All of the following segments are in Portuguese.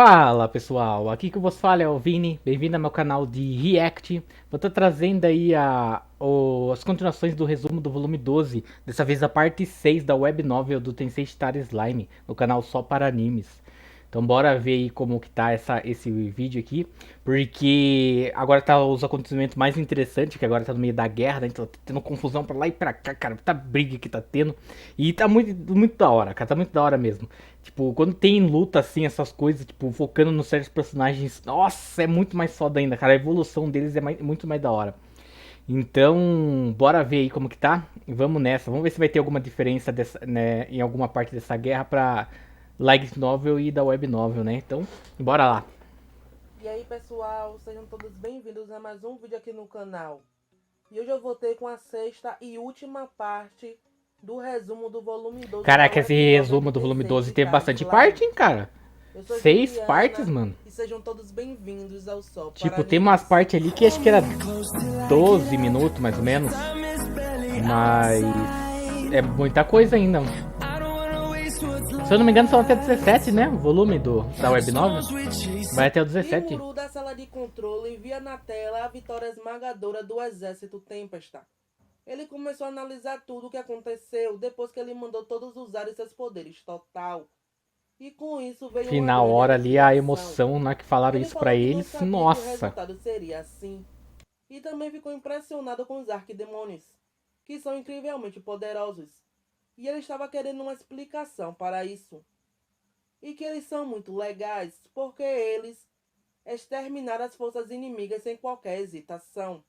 Fala pessoal, aqui que vos fala é o Vini, bem-vindo ao meu canal de React. Vou estar trazendo aí as continuações do resumo do volume 12, dessa vez a parte 6 da web novel do Tensei Star Slime, no canal Só para Animes. Então bora ver aí como que tá esse vídeo aqui, porque agora tá os acontecimentos mais interessantes, que agora tá no meio da guerra, né? Então tá tendo confusão pra lá e pra cá, cara, tá briga que tá tendo, e tá muito da hora, cara, tá muito da hora mesmo. Tipo, quando tem luta assim, essas coisas, tipo, focando nos certos personagens, nossa, é muito mais foda ainda, cara, a evolução deles é muito mais da hora. Então, bora ver aí como que tá. Vamos nessa. Vamos ver se vai ter alguma diferença né, em alguma parte dessa guerra pra light novel e da web novel, né? Então, bora lá. E aí pessoal, sejam todos bem-vindos a mais um vídeo aqui no canal. E hoje eu voltei com a sexta e última parte do resumo do volume 12 da Caraca, esse web novel de resumo do volume Tensei 12 teve Star bastante parte, Slime. hein, cara? Eu sou 6 partes, Juliana mano. e sejam todos bem-vindos ao Só para Tipo, tem umas Animes. partes ali que acho que era 12 minutos, mais ou menos. Mas é muita coisa ainda. Se eu não me engano, são até 17, né? O volume da web novel. Vai até o 17. Rimuru da sala de controle via na tela a vitória esmagadora do exército Tempesta. Ele começou a analisar tudo o que aconteceu depois que ele mandou todos usarem seus poderes total. E com isso veio uma Final grande hora ali, a aliviação. emoção, né, que falaram Ele isso pra falou que não eles. sabia que o Nossa. resultado seria assim. E também ficou impressionado com os arquidemônios, que são incrivelmente poderosos. E ele estava querendo uma explicação para isso. E que eles são muito legais, porque eles exterminaram as forças inimigas sem qualquer hesitação.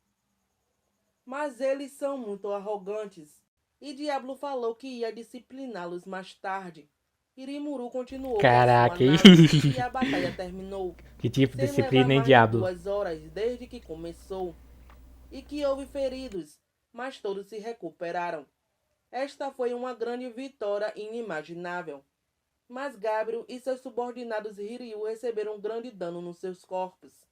Mas eles são muito arrogantes. E Diablo falou que ia discipliná-los mais tarde. Irimuru continuou com a sua Caraca, análise e a batalha terminou, que tipo de sem levar disciplina, hein, mais de Diablo? 2 horas desde que começou, e que houve feridos, mas todos se recuperaram. Esta foi uma grande vitória inimaginável. Mas Gabriel e seus subordinados Hiryu receberam um grande dano nos seus corpos,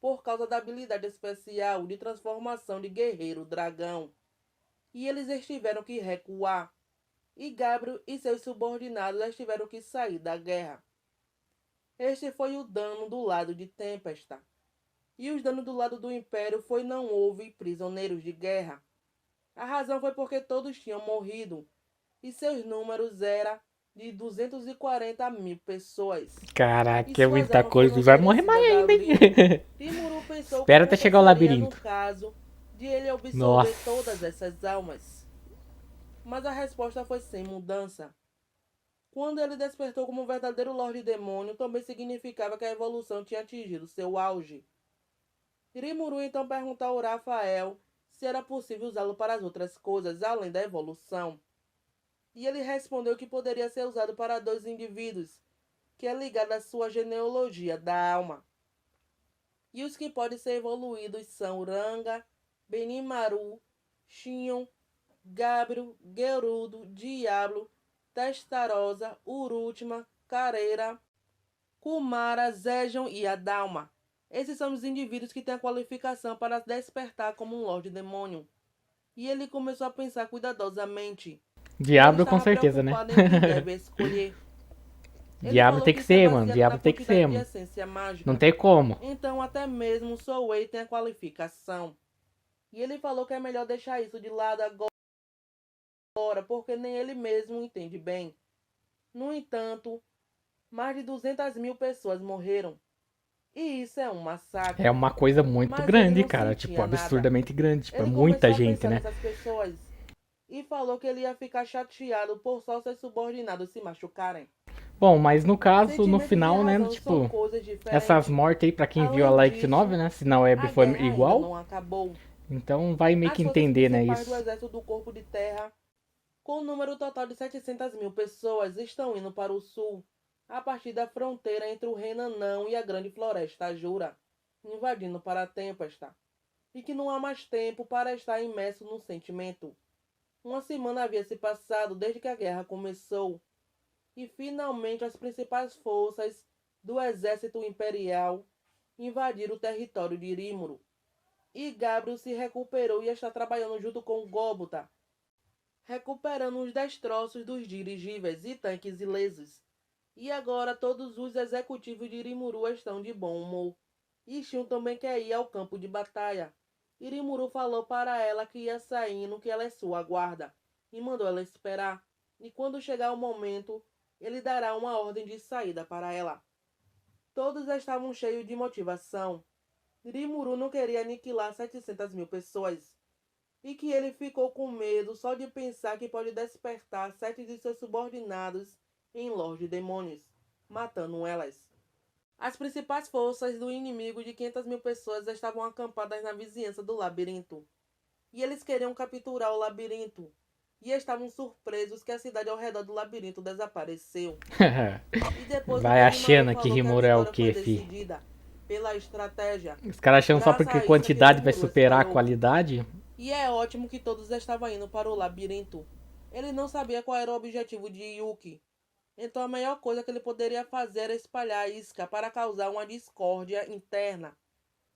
por causa da habilidade especial de transformação de guerreiro dragão. E eles tiveram que recuar, e Gabriel e seus subordinados tiveram que sair da guerra. Este foi o dano do lado de Tempesta. E os danos do lado do Império foi não houve prisioneiros de guerra. A razão foi porque todos tinham morrido, e seus números eram de 240 mil pessoas. E Caraca, é suas muita almas coisa. foram E vai morrer mais oferecidas a ainda, Rimuru. hein? Rimuru pensou o que Espera até chegar o aconteceria no labirinto. caso de ele absorver todas Nossa. essas almas. Mas a resposta foi sem mudança. Quando ele despertou como um verdadeiro Lorde Demônio, também significava que a evolução tinha atingido seu auge. Rimuru então perguntou ao Rafael se era possível usá-lo para as outras coisas, além da evolução. E ele respondeu que poderia ser usado para 2 indivíduos, que é ligado à sua genealogia da alma. E os que podem ser evoluídos são Uranga, Benimaru, Shion, Gabriel, Gerudo, Diablo, Testarossa, Urútima, Careira, Kumara, Zejon e Adalma. Esses são os indivíduos que têm a qualificação para despertar como um Lorde Demônio. E ele começou a pensar cuidadosamente. E ele Diablo com estava certeza, né? preocupado em quem deve escolher. Ele Diablo falou tem que que isso é ser, mano. baseado na Diablo tem que ser, quantidade de mano. essência Não mágica. tem como. Então até mesmo Souei tem a qualificação. E ele falou que é melhor deixar isso de lado agora, porque nem ele mesmo entende bem. No entanto, mais de 200 mil pessoas morreram. E isso é um É massacre. uma coisa muito Mas ele grande, não cara. Tipo, sentia nada. absurdamente grande. Tipo, é Ele muita começou a gente, pensar né? nessas pessoas e falou que ele ia ficar chateado por só seus subordinados se machucarem. Bom, mas no caso, no Sentimentos e final, né? razão são Tipo, coisas essas diferentes. mortes aí, pra quem viu a Além Light disso, 9, né? Se na web a foi guerra ainda igual, não acabou. então vai meio As que forças entender, né? principais do Isso. exército do corpo de terra, com um número total de 700 mil pessoas, estão indo para o sul, a partir da fronteira entre o Renanão e a grande floresta Jura, invadindo para a Tempesta. E que não há mais tempo para estar imerso no sentimento. Uma semana havia se passado desde que a guerra começou, e finalmente as principais forças do exército imperial invadiram o território de Rímuro. E Gabriel se recuperou e está trabalhando junto com Gobota, recuperando os destroços dos dirigíveis e tanques ilesos. E agora todos os executivos de Rimuru estão de bom humor. E Shun também quer ir ao campo de batalha. E Rimuru falou para ela que ia saindo, que ela é sua guarda, e mandou ela esperar. E quando chegar o momento, ele dará uma ordem de saída para ela. Todos estavam cheios de motivação. Rimuru não queria aniquilar 700 mil pessoas. E que ele ficou com medo só de pensar que pode despertar 7 de seus subordinados em Lorde Demônios, matando elas. As principais forças do inimigo de 500 mil pessoas estavam acampadas na vizinhança do labirinto. E eles queriam capturar o labirinto. E estavam surpresos que a cidade ao redor do labirinto desapareceu. E depois o Vai Benimaru achando que falou que a Rimuru é o vitória foi que, fi? decidida pela estratégia, Os caras achando só graças porque à isca que quantidade vai Rimuru superar a espalhou. qualidade? E é ótimo que todos estavam indo para o labirinto. Ele não sabia qual era o objetivo de Yuki. Então a melhor coisa que ele poderia fazer era espalhar a isca para causar uma discórdia interna.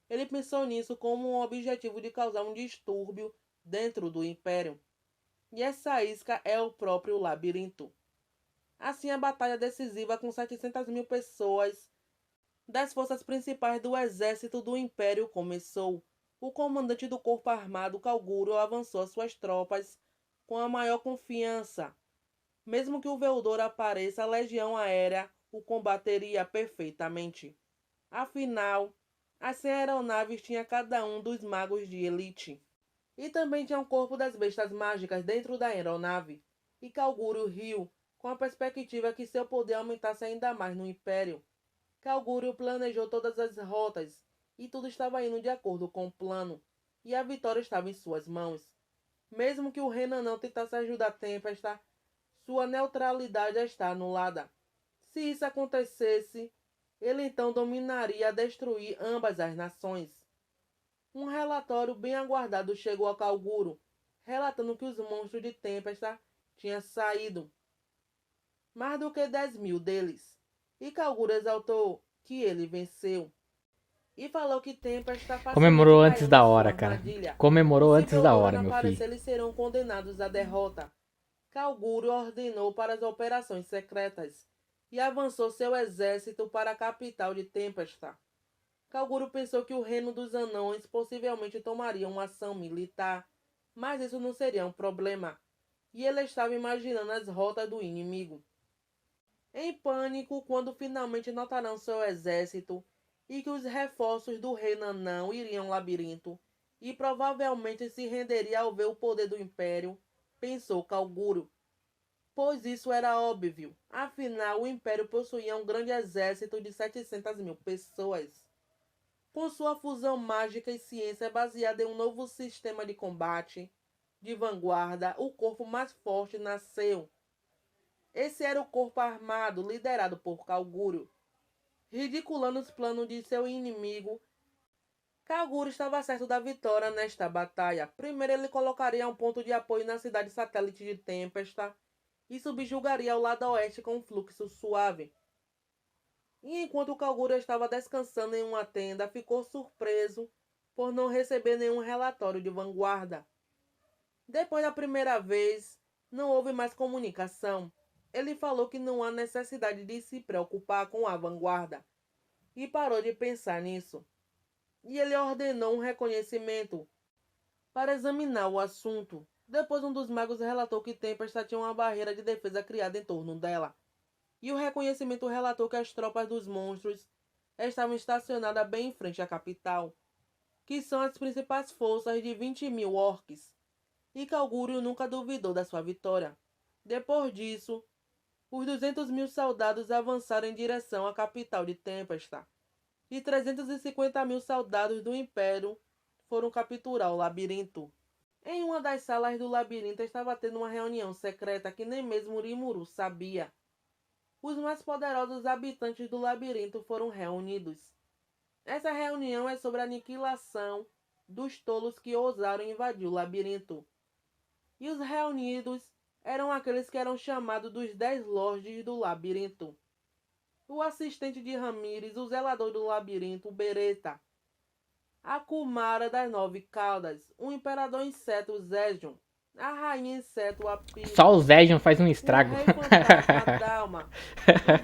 Ele pensou nisso como um objetivo de causar um distúrbio dentro do Império. E essa isca é o próprio labirinto. Assim a batalha decisiva com 700 mil pessoas das forças principais do exército do Império começou. O comandante do corpo armado, Kalguro, avançou as suas tropas com a maior confiança. Mesmo que o Veldor apareça, a legião aérea o combateria perfeitamente. Afinal, as 100 aeronaves tinha cada um dos magos de elite. E também tinha o corpo das bestas mágicas dentro da aeronave. E Kalguro riu, com a perspectiva que seu poder aumentasse ainda mais no Império. Kalguro planejou todas as rotas, e tudo estava indo de acordo com o plano, e a vitória estava em suas mãos. Mesmo que o Renan não tentasse ajudar Tempesta, sua neutralidade está anulada. Se isso acontecesse, ele então dominaria a destruir ambas as nações. Um relatório bem aguardado chegou a Kalguro, relatando que os monstros de Tempesta tinham saído. Mais do que 10 mil deles. E Kalguro exaltou que ele venceu. E falou que Tempesta facilmente Comemorou antes caiu da na sua hora, cara. armadilha. E Comemorou se antes da Veldora hora, não meu filho. aparecer, eles serão condenados à derrota. Kalguro ordenou para as operações secretas e avançou seu exército para a capital de Tempesta. Kalguro pensou que o reino dos anões possivelmente tomaria uma ação militar, mas isso não seria um problema, e ele estava imaginando as rotas do inimigo. Em pânico, quando finalmente notarão seu exército e que os reforços do reino anão iriam ao labirinto, e provavelmente se renderia ao ver o poder do Império, pensou Kalguro. Pois isso era óbvio, afinal o Império possuía um grande exército de 700 mil pessoas. Com sua fusão mágica e ciência baseada em um novo sistema de combate, de vanguarda, o corpo mais forte nasceu. Esse era o corpo armado liderado por Kalguro. Ridiculando os planos de seu inimigo, Kalguro estava certo da vitória nesta batalha. Primeiro ele colocaria um ponto de apoio na cidade satélite de Tempesta e subjugaria o lado oeste com um fluxo suave. E enquanto Kalguro estava descansando em uma tenda, ficou surpreso por não receber nenhum relatório de vanguarda. Depois da primeira vez, não houve mais comunicação. Ele falou que não há necessidade de se preocupar com a vanguarda e parou de pensar nisso. E ele ordenou um reconhecimento para examinar o assunto. Depois um dos magos relatou que Tempesta tinha uma barreira de defesa criada em torno dela. E o reconhecimento relatou que as tropas dos monstros estavam estacionadas bem em frente à capital, que são as principais forças de 20 mil orcs. E Kalguro nunca duvidou da sua vitória. Depois disso, os 200 mil soldados avançaram em direção à capital de Tempesta, e 350 mil soldados do Império foram capturar o labirinto. Em uma das salas do labirinto estava tendo uma reunião secreta que nem mesmo Rimuru sabia. Os mais poderosos habitantes do labirinto foram reunidos. Essa reunião é sobre a aniquilação dos tolos que ousaram invadir o labirinto. E os reunidos eram aqueles que eram chamados dos 10 lordes do labirinto. O assistente de Ramírez, o zelador do labirinto, Beretta, a Kumara das 9 caudas, o imperador inseto Zedjon, a rainha inseto Só o apito, Zégion faz um o estrago. rei fantasma Dalma,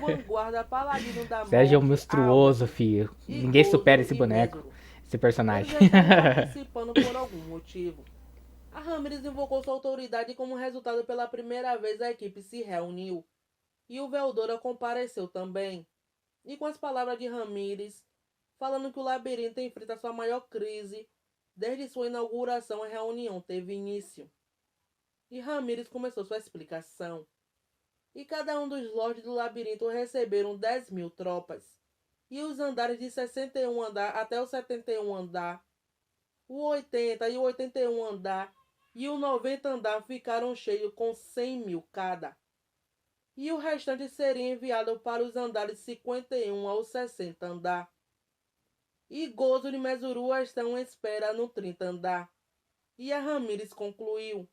o vanguarda paladino da Zégion é morte monstruoso, Álvares filho. e Ninguém supera Gozo esse e boneco, Mesuro. esse Eles personagem. já estavam participando por algum motivo. A Ramírez invocou sua autoridade e como resultado pela primeira vez a equipe se reuniu. E o Veldora compareceu também. E com as palavras de Ramírez, falando que o labirinto enfrenta sua maior crise desde sua inauguração, a reunião teve início. E Ramírez começou sua explicação. E cada um dos lords do labirinto receberam 10.000 tropas. E os andares de 61 andar até o 71 andar, o 80 e o 81 andar e o 90 andar ficaram cheios com 100.000 cada. E o restante seria enviado para os andares 51 ao 60 andar. E Gozo e Mesuru estão em espera no 30 andar. E a Ramírez concluiu.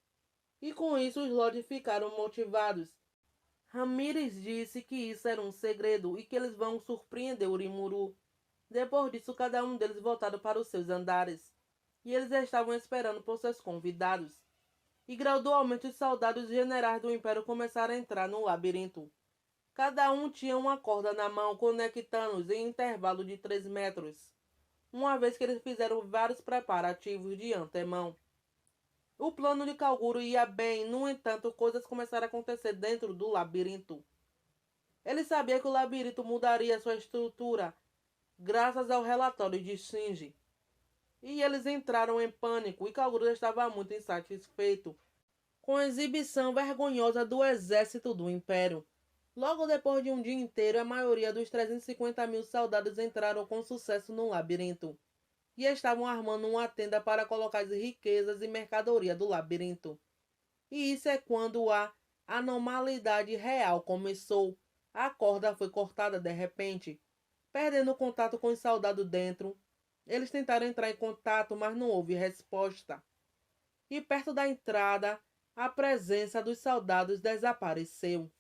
E com isso os lords ficaram motivados. Ramírez disse que isso era um segredo e que eles vão surpreender Urimuru. Depois disso, cada um deles voltaram para os seus andares. E eles estavam esperando por seus convidados. E gradualmente os soldados generais do Império começaram a entrar no labirinto. Cada um tinha uma corda na mão, conectando-os em intervalo de 3 metros, uma vez que eles fizeram vários preparativos de antemão. O plano de Kalguro ia bem, no entanto, coisas começaram a acontecer dentro do labirinto. Ele sabia que o labirinto mudaria sua estrutura, graças ao relatório de Shinji. E eles entraram em pânico e Kalguro estava muito insatisfeito com a exibição vergonhosa do exército do Império. Logo depois de um dia inteiro, a maioria dos 350.000 soldados entraram com sucesso no labirinto e estavam armando uma tenda para colocar as riquezas e mercadoria do labirinto. E isso é quando a anormalidade real começou. A corda foi cortada de repente, perdendo contato com os soldados dentro. Eles tentaram entrar em contato, mas não houve resposta. E perto da entrada, a presença dos soldados desapareceu.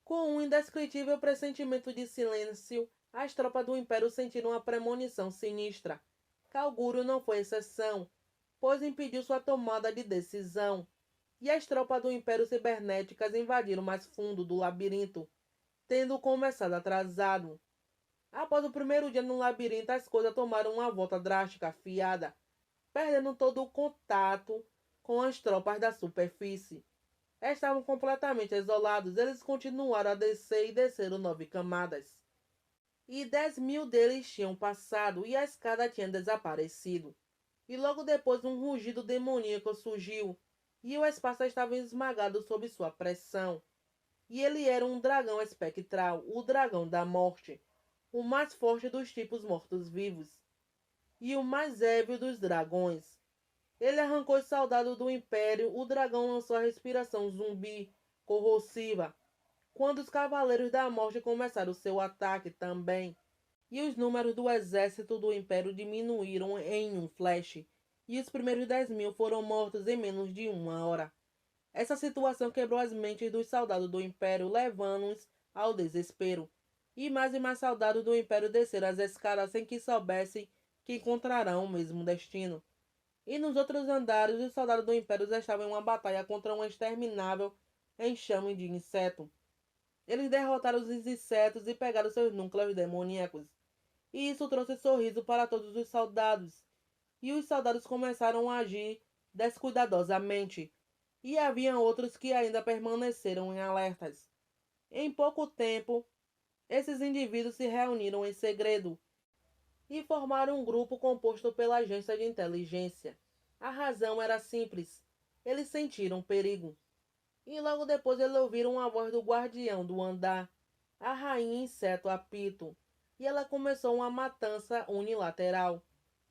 Com um indescritível pressentimento de silêncio, as tropas do Império sentiram uma premonição sinistra. Kalguro não foi exceção, pois impediu sua tomada de decisão. E as tropas do Império Cibernéticas invadiram mais fundo do labirinto, tendo começado atrasado. Após o primeiro dia no labirinto, as coisas tomaram uma volta drástica, afiada, perdendo todo o contato com as tropas da superfície. Estavam completamente isolados, eles continuaram a descer e desceram 9 camadas. E 10.000 deles tinham passado e a escada tinha desaparecido. E logo depois um rugido demoníaco surgiu, e o espaço estava esmagado sob sua pressão. E ele era um dragão espectral, o dragão da morte, o mais forte dos tipos mortos-vivos, e o mais ébrio dos dragões. Ele arrancou os soldados do Império, o dragão lançou a respiração zumbi, corrosiva, quando os Cavaleiros da Morte começaram seu ataque também. E os números do exército do Império diminuíram em um flash, e os primeiros 10.000 foram mortos em menos de uma hora. Essa situação quebrou as mentes dos soldados do Império, levando-os ao desespero. E mais soldados do Império desceram as escadas sem que soubessem que encontrarão o mesmo destino. E nos outros andares, os soldados do Império estavam em uma batalha contra um exterminável enxame de inseto. Eles derrotaram os insetos e pegaram seus núcleos demoníacos. E isso trouxe sorriso para todos os soldados. E os soldados começaram a agir descuidadosamente. E havia outros que ainda permaneceram em alertas. Em pouco tempo, esses indivíduos se reuniram em segredo e formaram um grupo composto pela agência de inteligência. A razão era simples. Eles sentiram perigo. E logo depois eles ouviram a voz do guardião do andar, a rainha inseto apito, e ela começou uma matança unilateral.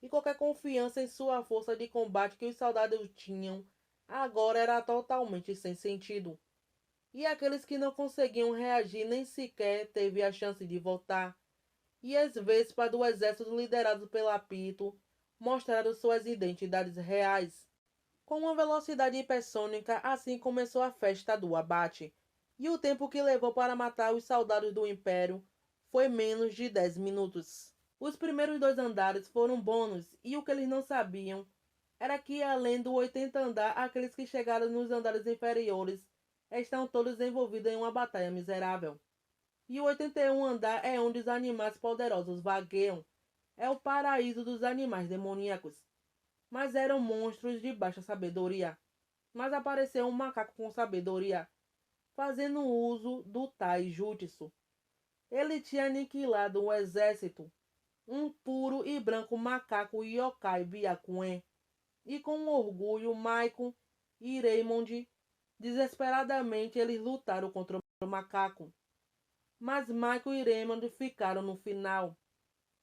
E qualquer confiança em sua força de combate que os soldados tinham, agora era totalmente sem sentido. E aqueles que não conseguiam reagir nem sequer teve a chance de voltar. E as vespas do exército liderado pelo apito mostraram suas identidades reais. Com uma velocidade hipersônica, assim começou a festa do abate. E o tempo que levou para matar os soldados do Império foi menos de 10 minutos. Os primeiros 2 andares foram bônus, e o que eles não sabiam era que, além do 80º andar, aqueles que chegaram nos andares inferiores estão todos envolvidos em uma batalha miserável. E o 81º andar é onde os animais poderosos vagueiam. É o paraíso dos animais demoníacos. Mas eram monstros de baixa sabedoria. Mas apareceu um macaco com sabedoria, fazendo uso do Taijutsu. Ele tinha aniquilado um exército, um puro e branco macaco yokai Byakuen. E com orgulho, Michael e Raymond, desesperadamente, eles lutaram contra o macaco. Mas Michael e Raymond ficaram no final.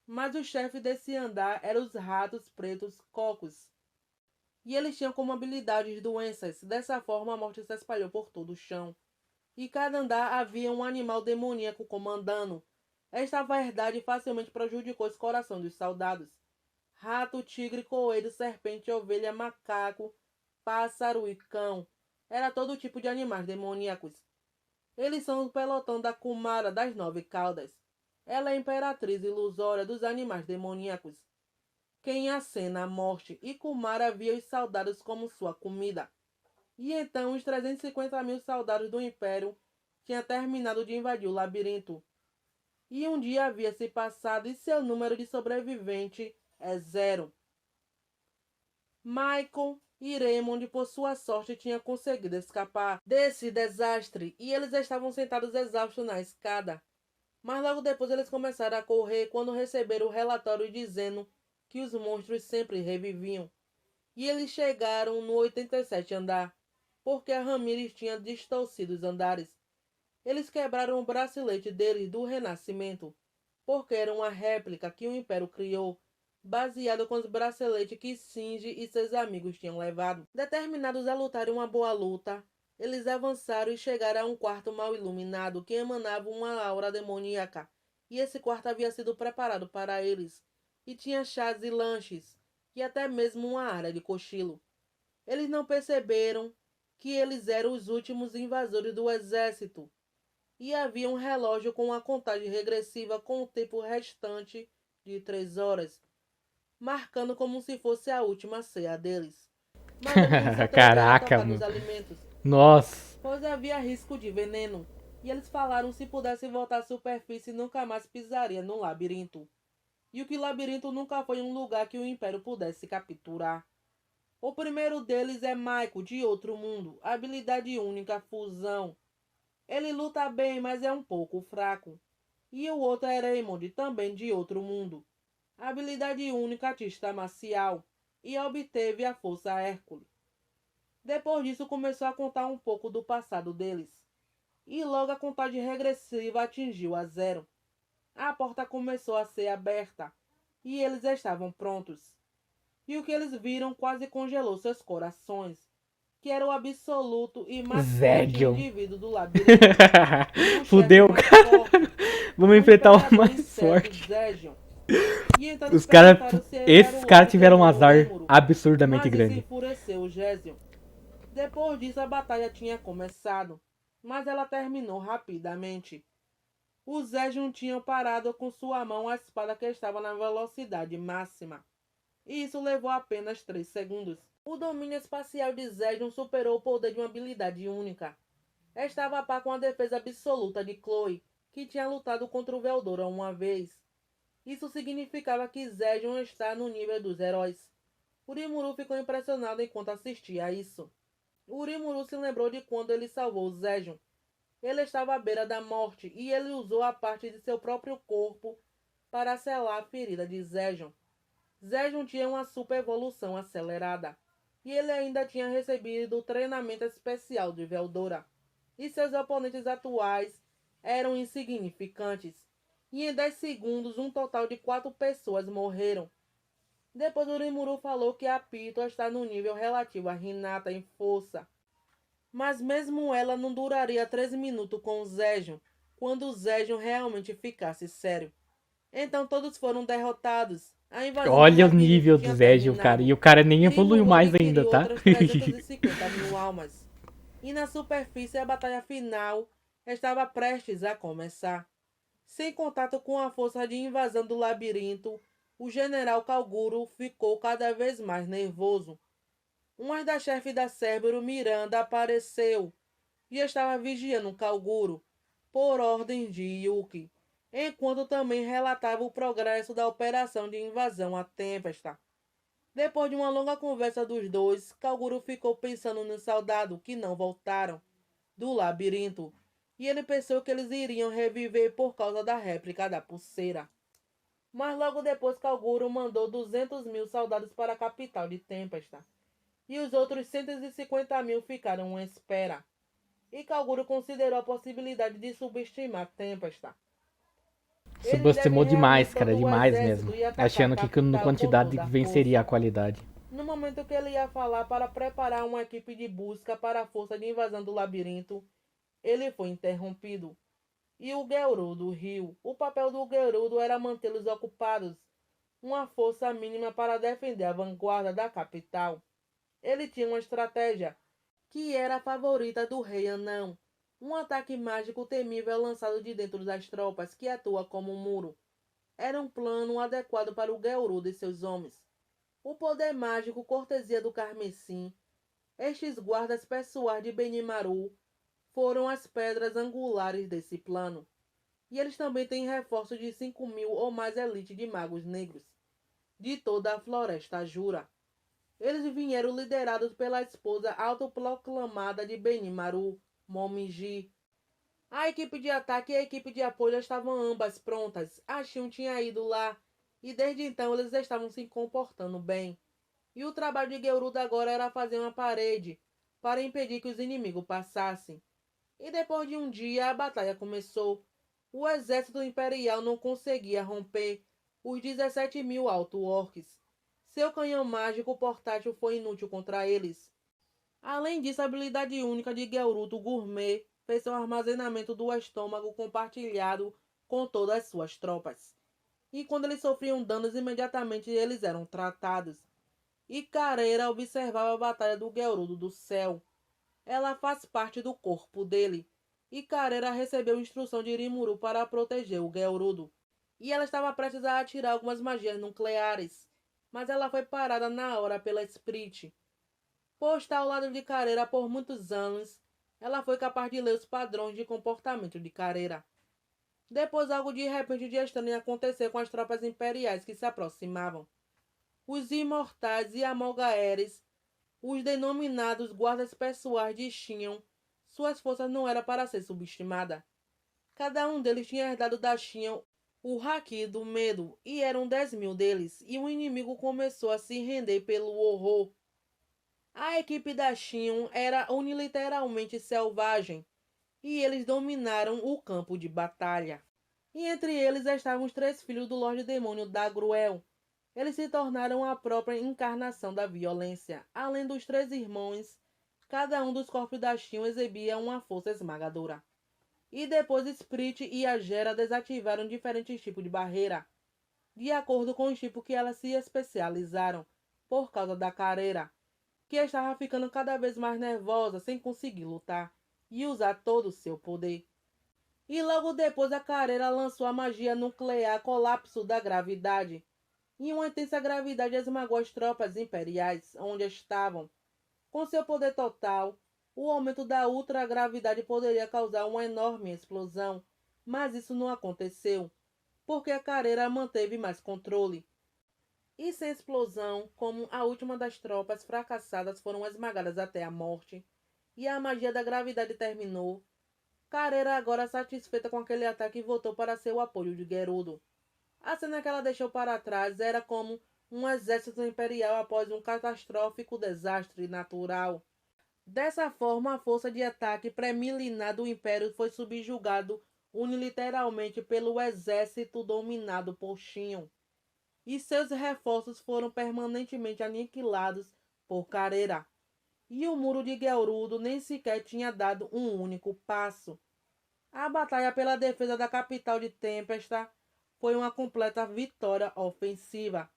Mas o chefe desse andar eram os ratos pretos cocos. E eles tinham como habilidades doenças. Dessa forma, a morte se espalhou por todo o chão. E cada andar havia um animal demoníaco comandando. Esta verdade facilmente prejudicou os corações dos soldados. Rato, tigre, coelho, serpente, ovelha, macaco, pássaro e cão. Era todo tipo de animais demoníacos. Eles são o pelotão da Kumara das 9 caudas. Ela é a imperatriz ilusória dos animais demoníacos. Quem acena a morte, e Kumara via os soldados como sua comida. E então os 350.000 soldados do Império tinham terminado de invadir o labirinto. E um dia havia se passado e seu número de sobreviventes é 0. Michael e Raymond, por sua sorte, tinham conseguido escapar desse desastre e eles estavam sentados exaustos na escada. Mas logo depois eles começaram a correr quando receberam o relatório dizendo que os monstros sempre reviviam. E eles chegaram no 87º andar, porque a Ramírez tinha distorcido os andares. Eles quebraram o bracelete deles do Renascimento, porque era uma réplica que o Império criou, baseado com os braceletes que Shinji e seus amigos tinham levado. Determinados a lutar uma boa luta, eles avançaram e chegaram a um quarto mal iluminado que emanava uma aura demoníaca, e esse quarto havia sido preparado para eles, e tinha chás e lanches, e até mesmo uma área de cochilo. Eles não perceberam que eles eram os últimos invasores do exército, e havia um relógio com uma contagem regressiva com o tempo restante de 3 horas, marcando como se fosse a última ceia deles. Mas eles não se atreveram a Caraca, tocar nos mano. alimentos, Nossa. pois havia risco de veneno, e eles falaram se pudesse voltar à superfície nunca mais pisaria no labirinto. E o que o labirinto nunca foi um lugar que o Império pudesse capturar. O primeiro deles é Michael, de outro mundo, habilidade única, fusão. Ele luta bem, mas é um pouco fraco. E o outro é Raymond, também de outro mundo. Habilidade única, artista marcial. E obteve a força Hércules. Depois disso começou a contar um pouco do passado deles. E logo a contagem regressiva atingiu a 0. A porta começou a ser aberta. E eles estavam prontos. E o que eles viram quase congelou seus corações, que era o absoluto e mais forte Zedion. indivíduo do labirinto, o chefe Fudeu, mais cara. forte, Vamos o enfrentar o imperador mais inseto forte. Zedion. E então eles Os caras. perguntaram se ele era Esses o caras Lorde tiveram um Demônio azar Rimuru, absurdamente mas isso grande. enfureceu o Gésion. Depois disso a batalha tinha começado, mas ela terminou rapidamente. Os Zedion tinham parado com sua mão a espada que estava na velocidade máxima. E isso levou apenas 3 segundos. O domínio espacial de Zedion superou o poder de uma habilidade única. Estava a par com a defesa absoluta de Chloe, que tinha lutado contra o Veldora uma vez. Isso significava que Zedion está no nível dos heróis. Urimuru ficou impressionado enquanto assistia a isso. Urimuru se lembrou de quando ele salvou Zedion. Ele estava à beira da morte e ele usou a parte de seu próprio corpo para selar a ferida de Zedion. Zedion tinha uma super evolução acelerada, e ele ainda tinha recebido o treinamento especial de Veldora. E seus oponentes atuais eram insignificantes, e em 10 segundos um total de 4 pessoas morreram. Depois Urimuru falou que a Pito está no nível relativo a Hinata em força, mas mesmo ela não duraria 3 minutos com o Zedion, quando o Zedion realmente ficasse sério. Então todos foram derrotados. A invasão do Olha o labirinto nível do tinha Zedion, cara. terminado. E o cara nem evoluiu Irimuru mais ainda, adquiriu tá? outras 350.000 almas. E na superfície a batalha final estava prestes a começar. Sem contato com a força de invasão do labirinto, o general Calguro ficou cada vez mais nervoso. Uma das chefes da Cérbero, Miranda, apareceu e estava vigiando Calguro, por ordem de Yuki, enquanto também relatava o progresso da operação de invasão à Tempesta. Depois de uma longa conversa dos dois, Calguro ficou pensando nos soldados que não voltaram do labirinto, e ele pensou que eles iriam reviver por causa da réplica da pulseira. Mas logo depois Calguro mandou 200.000 soldados para a capital de Tempesta, e os outros 150.000 ficaram à espera. E Calguro considerou a possibilidade de subestimar Tempesta. Eles devem Subestimou reunir demais, cara, todo o demais mesmo. exército e atacar a Achando que com capital com quantidade toda a venceria a força. qualidade. No momento que ele ia falar para preparar uma equipe de busca para a força de invasão do labirinto, ele foi interrompido. E o Gerudo riu. O papel do Gerudo era mantê-los ocupados, uma força mínima para defender a vanguarda da capital. Ele tinha uma estratégia, que era a favorita do rei anão. Um ataque mágico temível lançado de dentro das tropas, que atua como um muro. Era um plano adequado para o Gerudo e seus homens. O poder mágico cortesia do Carmesim. Estes guardas pessoais de Benimaru foram as pedras angulares desse plano. E eles também têm reforço de 5.000 ou mais elite de magos negros, de toda a Floresta Jura. Eles vieram liderados pela esposa autoproclamada de Benimaru, Momiji. A equipe de ataque e a equipe de apoio estavam ambas prontas. A Xion tinha ido lá, e desde então eles estavam se comportando bem. E o trabalho de Gerudo agora era fazer uma parede para impedir que os inimigos passassem. E depois de um dia a batalha começou. O exército imperial não conseguia romper os 17.000 auto-orcs. Seu canhão mágico portátil foi inútil contra eles. Além disso, a habilidade única de Gerudo Gourmet fez seu armazenamento do estômago compartilhado com todas as suas tropas. E quando eles sofriam danos, imediatamente eles eram tratados. E Carreira observava a batalha do Gerudo do céu. Ela faz parte do corpo dele. E Carreira recebeu instrução de Rimuru para proteger o Gerudo. E ela estava prestes a atirar algumas magias nucleares, mas ela foi parada na hora pela Sprit. Por estar ao lado de Carreira por muitos anos, ela foi capaz de ler os padrões de comportamento de Carreira. Depois algo de repente de estranho aconteceu com as tropas imperiais que se aproximavam. Os Imortais e Amalgaeres, os denominados guardas pessoais de Xion, suas forças não eram para ser subestimadas. Cada um deles tinha herdado da Xion o haki do medo, e eram 10.000 deles, e o inimigo começou a se render pelo horror. A equipe da Xion era uniliteralmente selvagem, e eles dominaram o campo de batalha. E entre eles estavam os 3 filhos do Lorde Demônio da Gruel. Eles se tornaram a própria encarnação da violência. Além dos 3 irmãos, cada um dos corpos da Xion exibia uma força esmagadora. E depois Sprit e a Gera desativaram diferentes tipos de barreira, de acordo com o tipo que elas se especializaram, por causa da Carreira, que estava ficando cada vez mais nervosa sem conseguir lutar e usar todo o seu poder. E logo depois a Carreira lançou a magia nuclear Colapso da Gravidade, e uma intensa gravidade esmagou as tropas imperiais onde estavam. Com seu poder total, o aumento da ultragravidade poderia causar uma enorme explosão, mas isso não aconteceu, porque a Carreira manteve mais controle. E sem explosão, como a última das tropas fracassadas foram esmagadas até a morte, e a magia da gravidade terminou, Carreira, agora satisfeita com aquele ataque, voltou para seu apoio de Gerudo. A cena que ela deixou para trás era como um exército imperial após um catastrófico desastre natural. Dessa forma, a força de ataque pré-milenar do Império foi subjugado unilateralmente pelo exército dominado por Xion, e seus reforços foram permanentemente aniquilados por Carreira. E o muro de Gerudo nem sequer tinha dado um único passo. A batalha pela defesa da capital de Tempesta foi uma completa vitória ofensiva.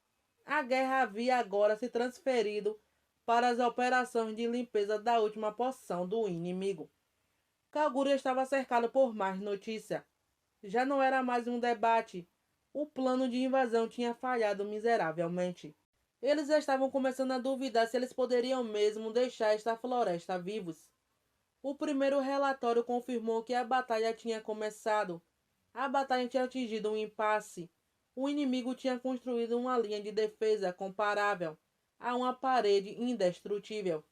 A guerra havia agora se transferido para as operações de limpeza da última porção do inimigo. Calguro estava cercado por mais notícia. Já não era mais um debate. O plano de invasão tinha falhado miseravelmente. Eles estavam começando a duvidar se eles poderiam mesmo deixar esta floresta vivos. O primeiro relatório confirmou que a batalha tinha começado. A batalha tinha atingido um impasse. O inimigo tinha construído uma linha de defesa comparável a uma parede indestrutível,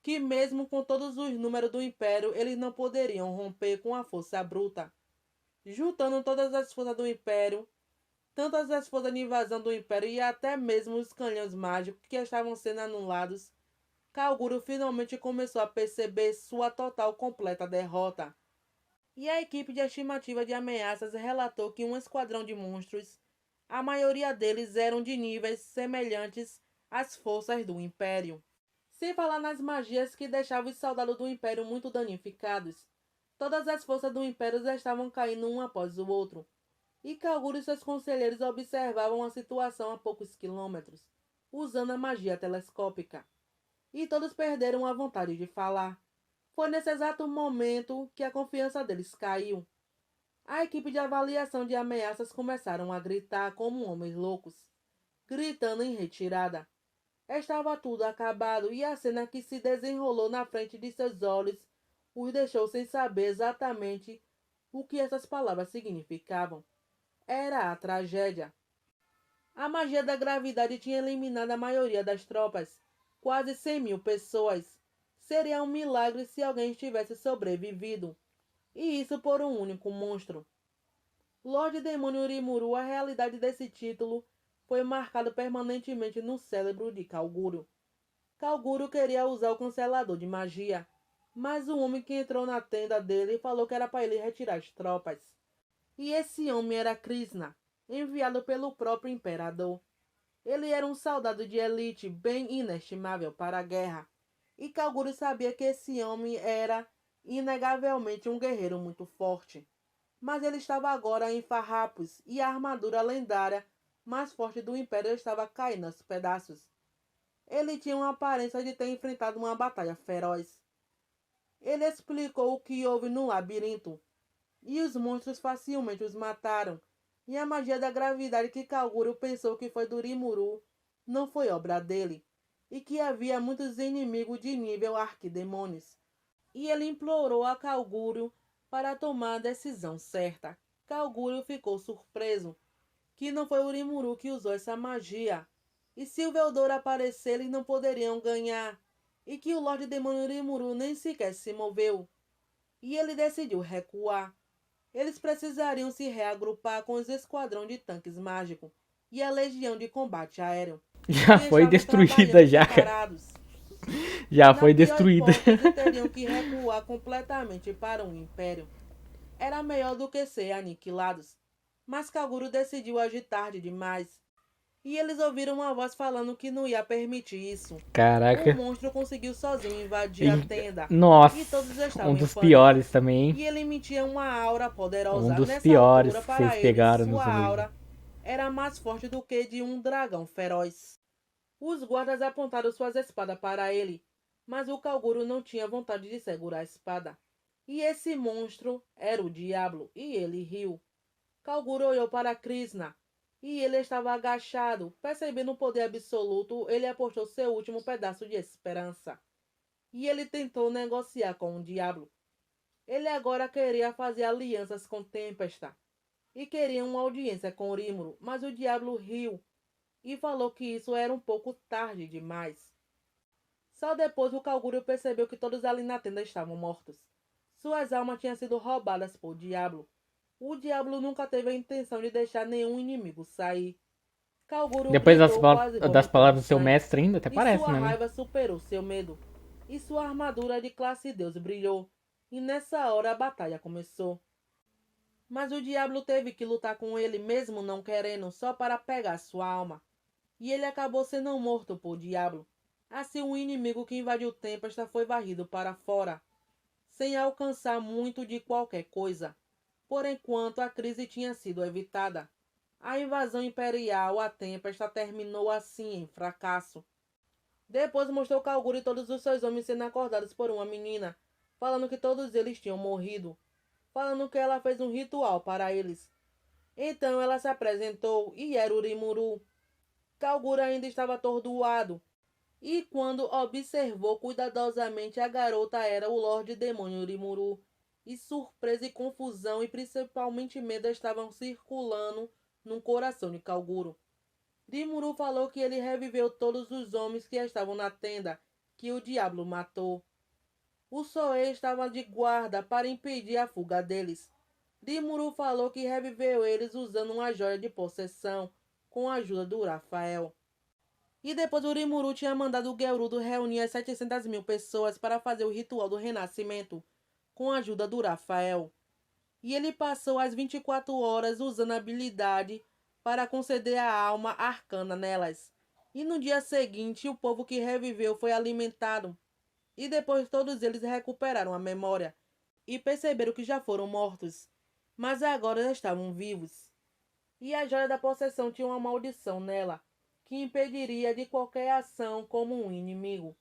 que mesmo com todos os números do Império, eles não poderiam romper com a força bruta. Juntando todas as forças do Império, tanto as forças de invasão do Império e até mesmo os canhões mágicos que estavam sendo anulados, Kalguro finalmente começou a perceber sua total completa derrota. E a equipe de estimativa de ameaças relatou que um esquadrão de monstros, a maioria deles eram de níveis semelhantes às forças do Império. Sem falar nas magias que deixavam os soldados do Império muito danificados. Todas as forças do Império estavam caindo um após o outro, e Kalguro e seus conselheiros observavam a situação a poucos quilômetros, usando a magia telescópica. E todos perderam a vontade de falar. Foi nesse exato momento que a confiança deles caiu. A equipe de avaliação de ameaças começaram a gritar como homens loucos, gritando em retirada. Estava tudo acabado e a cena que se desenrolou na frente de seus olhos os deixou sem saber exatamente o que essas palavras significavam. Era a tragédia. A magia da gravidade tinha eliminado a maioria das tropas, quase 100.000 pessoas. Seria um milagre se alguém tivesse sobrevivido, e isso por um único monstro. Lorde Demônio Rimuru, a realidade desse título foi marcado permanentemente no cérebro de Kalguro. Kalguro queria usar o cancelador de magia, mas o homem que entrou na tenda dele falou que era para ele retirar as tropas. E esse homem era Krishna, enviado pelo próprio imperador. Ele era um soldado de elite bem inestimável para a guerra, e Kalguro sabia que esse homem era inegavelmente um guerreiro muito forte. Mas ele estava agora em farrapos e a armadura lendária mais forte do Império estava caindo aos pedaços. Ele tinha uma aparência de ter enfrentado uma batalha feroz. Ele explicou o que houve no labirinto, e os monstros facilmente os mataram, e a magia da gravidade que Kalguro pensou que foi do Rimuru não foi obra dele, e que havia muitos inimigos de nível arquidemônios. E ele implorou a Kalguro para tomar a decisão certa. Kalguro ficou surpreso que não foi o Rimuru que usou essa magia, e se o Veldor aparecer eles não poderiam ganhar, e que o Lorde Demônio Rimuru nem sequer se moveu. E ele decidiu recuar. Eles precisariam se reagrupar com os esquadrões de tanques mágicos e a legião de combate aéreo, Já que foi estavam destruída trabalhando já, cara. separados. Já Na foi pior destruída. hipótese, teriam que recuar completamente para um império. Era melhor do que ser aniquilados. Mas Kaguro decidiu agir tarde demais. E eles ouviram uma voz falando que não ia permitir isso. O Caraca. monstro conseguiu sozinho invadir a tenda. E Nossa, todos um estavam em dos pânico. piores também. E ele emitia uma aura Um poderosa. dos Nessa piores altura, que vocês para ele, pegaram no sua livro. aura era mais forte do que de um dragão feroz. Os guardas apontaram suas espadas para ele, mas o Kalguro não tinha vontade de segurar a espada. E esse monstro era o diabo, e ele riu. Kalguro olhou para Krishna, e ele estava agachado. Percebendo o poder absoluto, ele apostou seu último pedaço de esperança. E ele tentou negociar com o diabo. Ele agora queria fazer alianças com Tempesta, e queria uma audiência com Rimuru, mas o diabo riu e falou que isso era um pouco tarde demais. Só depois o Kalguro percebeu que todos ali na tenda estavam mortos. Suas almas tinham sido roubadas por Diablo. O Diablo nunca teve a intenção de deixar nenhum inimigo sair. Kalguro Depois gritou, quase das vomitando palavras do seu sangue, mestre ainda, até e parece, sua né? raiva superou seu medo. E sua armadura de classe Deus brilhou. E nessa hora a batalha começou. Mas o Diablo teve que lutar com ele mesmo não querendo, só para pegar sua alma. E ele acabou sendo morto por Diablo. Assim o inimigo que invadiu Tempesta foi varrido para fora, sem alcançar muito de qualquer coisa. Por enquanto a crise tinha sido evitada. A invasão imperial a Tempesta terminou assim em fracasso. Depois mostrou Kalguro e todos os seus homens sendo acordados por uma menina, falando que todos eles tinham morrido, falando que ela fez um ritual para eles. Então ela se apresentou e era o Rimuru. Kalguro ainda estava atordoado, e quando observou cuidadosamente a garota era o Lorde Demônio Rimuru. E surpresa e confusão e principalmente medo estavam circulando no coração de Kalguro. Rimuru falou que ele reviveu todos os homens que estavam na tenda, que o diabo matou. O Soei estava de guarda para impedir a fuga deles. Rimuru falou que reviveu eles usando uma joia de possessão, com a ajuda do Rafael. E depois o Rimuru tinha mandado o Gerudo reunir as 700.000 pessoas para fazer o ritual do renascimento, com a ajuda do Rafael. E ele passou as 24 horas usando a habilidade para conceder a alma arcana nelas. E no dia seguinte, o povo que reviveu foi alimentado. E depois todos eles recuperaram a memória e perceberam que já foram mortos, mas agora já estavam vivos. E a joia da possessão tinha uma maldição nela, que impediria de qualquer ação como um inimigo.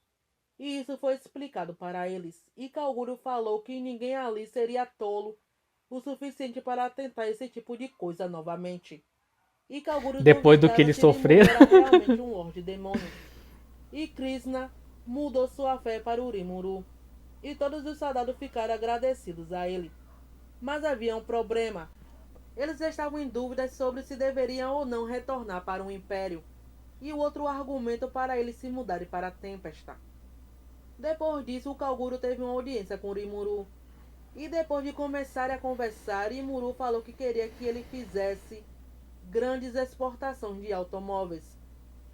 E isso foi explicado para eles. E Kalguro falou que ninguém ali seria tolo o suficiente para tentar esse tipo de coisa novamente. E Kalguro Depois do que duvidava eles se Rimuru sofreram. era realmente um Lorde Demônio. E Krishna mudou sua fé para o Rimuru. E todos os soldados ficaram agradecidos a ele. Mas havia um problema. Eles estavam em dúvidas sobre se deveriam ou não retornar para o Império. E o outro argumento para eles se mudarem para a Tempesta. Depois disso, o Kalguro teve uma audiência com Rimuru. E depois de começarem a conversar, Rimuru falou que queria que ele fizesse grandes exportações de automóveis.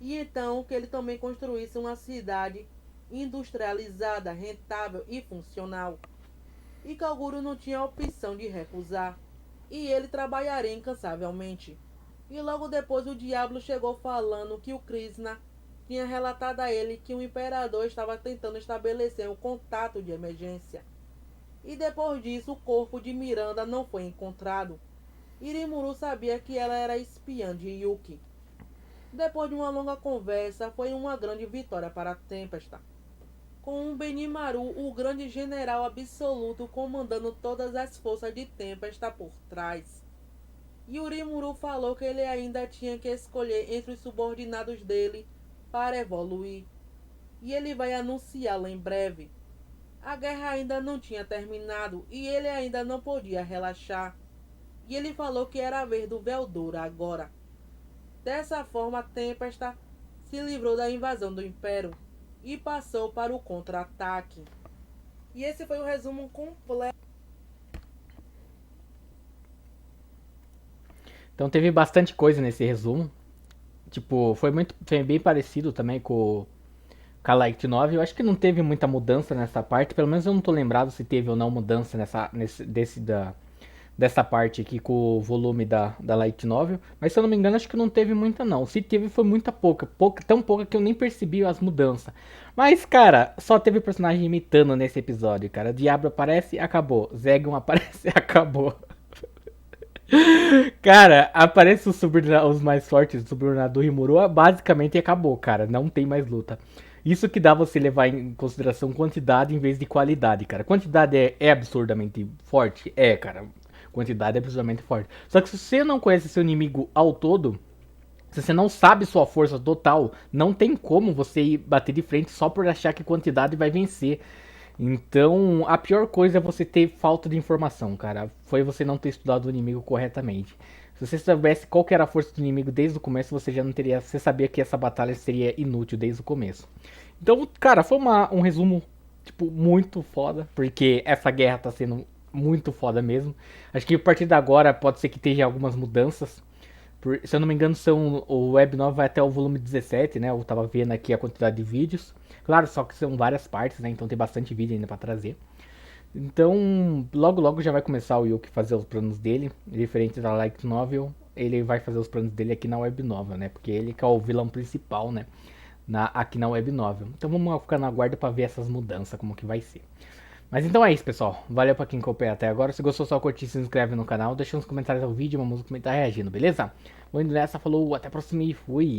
E então que ele também construísse uma cidade industrializada, rentável e funcional. E Kalguro não tinha opção de recusar. E ele trabalharia incansavelmente. E logo depois o diabo chegou falando que o Krishna tinha relatado a ele que o imperador estava tentando estabelecer um contato de emergência. E depois disso o corpo de Miranda não foi encontrado. E Rimuru sabia que ela era espiã de Yuki. Depois de uma longa conversa, foi uma grande vitória para a Tempesta, com um Benimaru, o grande general absoluto, comandando todas as forças de Tempesta por trás. E o Rimuru falou que ele ainda tinha que escolher entre os subordinados dele para evoluir. E ele vai anunciá-lo em breve. A guerra ainda não tinha terminado e ele ainda não podia relaxar. E ele falou que era a vez do Veldora agora. Dessa forma, Tempesta se livrou da invasão do Império e passou para o contra-ataque. E esse foi o resumo completo. Então teve bastante coisa nesse resumo. Tipo, foi bem parecido também com a Light 9. Eu acho que não teve muita mudança nessa parte. Pelo menos eu não tô lembrado se teve ou não mudança dessa parte aqui com o volume da Light Novel. Mas se eu não me engano, acho que não teve muita não. Se teve, foi muita pouca, tão pouca que eu nem percebi as mudanças. Mas, cara, só teve personagem imitando nesse episódio, cara. Diablo aparece, acabou. Zegon aparece, acabou. Cara, aparece os mais fortes do subordinado do Rimuru, basicamente acabou, cara. Não tem mais luta. Isso que dá você levar em consideração quantidade em vez de qualidade, cara. Quantidade é absurdamente forte? É, cara. Quantidade é absurdamente forte. Só que se você não conhece seu inimigo ao todo, se você não sabe sua força total, não tem como você ir bater de frente só por achar que quantidade vai vencer. Então, a pior coisa é você ter falta de informação, cara. Foi você não ter estudado o inimigo corretamente. Se você soubesse qual que era a força do inimigo desde o começo, você já não teria. Você sabia que essa batalha seria inútil desde o começo. Então, cara, foi um resumo, tipo, muito foda. Porque essa guerra tá sendo muito foda mesmo. Acho que a partir de agora pode ser que tenha algumas mudanças. Se eu não me engano, o Web 9 vai até o volume 17, né? Eu tava vendo aqui a quantidade de vídeos. Claro, só que são várias partes, né? Então tem bastante vídeo ainda pra trazer. Então, logo logo já vai começar o Yuki fazer os planos dele. Diferente da Light Novel, ele vai fazer os planos dele aqui na Web Novel, né? Porque ele que é o vilão principal, né? Aqui na Web Novel. Então vamos ficar na guarda pra ver essas mudanças, como que vai ser. Mas então é isso, pessoal. Valeu pra quem acompanhou até agora. Se gostou, só curtir, se inscreve no canal. Deixa nos comentários o vídeo, uma música, comentar reagindo, beleza? Vou indo nessa, falou, até a próxima e fui!